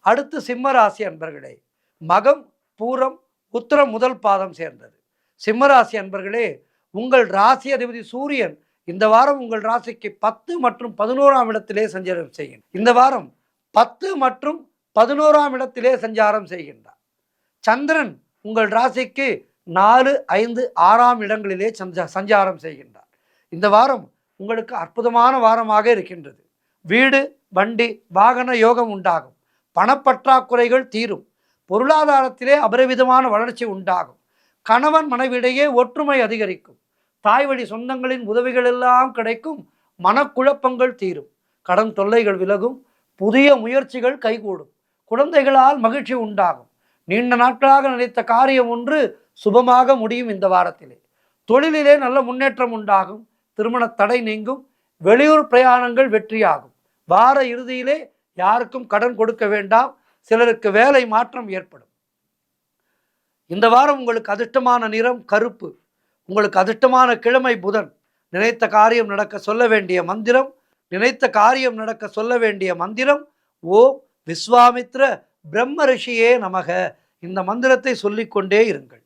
அடுத்து சிம்மராசி அன்பர்களே, மகம் பூரம் உத்திரம் முதல் பாதம் சேர்ந்தது. சிம்மராசி அன்பர்களே, உங்கள் ராசி அதிபதி சூரியன் இந்த வாரம் உங்கள் ராசிக்கு 10 மற்றும் 11ஆம் இடத்திலே சஞ்சாரம் செய்கின்றார். இந்த வாரம் 10 மற்றும் 11ஆம் இடத்திலே சஞ்சாரம் செய்கின்றார். சந்திரன் உங்கள் ராசிக்கு 4, 5, 6ஆம் இடங்களிலே சஞ்சாரம் செய்கின்றார். இந்த வாரம் உங்களுக்கு அற்புதமான வாரமாக இருக்கின்றது. வீடு, வண்டி, வாகன யோகம் உண்டாகும். பணப்பற்றாக்குறைகள் தீரும். பொருளாதாரத்திலே அபரிவிதமான வளர்ச்சி உண்டாகும். கணவன் மனைவியிடையே ஒற்றுமை அதிகரிக்கும். தாய் வழி சொந்தங்களின் உதவிகள் எல்லாம் கிடைக்கும். மனக்குழப்பங்கள் தீரும். கடன் தொல்லைகள் விலகும். புதிய முயற்சிகள் கைகூடும். குழந்தைகளால் மகிழ்ச்சி உண்டாகும். நீண்ட நாட்களாக நினைத்த காரியம் ஒன்று சுபமாக முடியும். இந்த வாரத்திலே தொழிலிலே நல்ல முன்னேற்றம் உண்டாகும். திருமண தடை நீங்கும். வெளியூர் பிரயாணங்கள் வெற்றியாகும். வார இறுதியிலே யாருக்கும் கடன் கொடுக்க வேண்டாம். சிலருக்கு வேலை மாற்றம் ஏற்படும். இந்த வாரம் உங்களுக்கு அதிர்ஷ்டமான நிறம் கருப்பு. உங்களுக்கு அதிர்ஷ்டமான கிழமை புதன். நினைத்த காரியம் நடக்க சொல்ல வேண்டிய மந்திரம் ஓம் விஸ்வாமித்ர பிரம்ம ரிஷியே நமக. இந்த மந்திரத்தை சொல்லிக்கொண்டே இருங்கள்.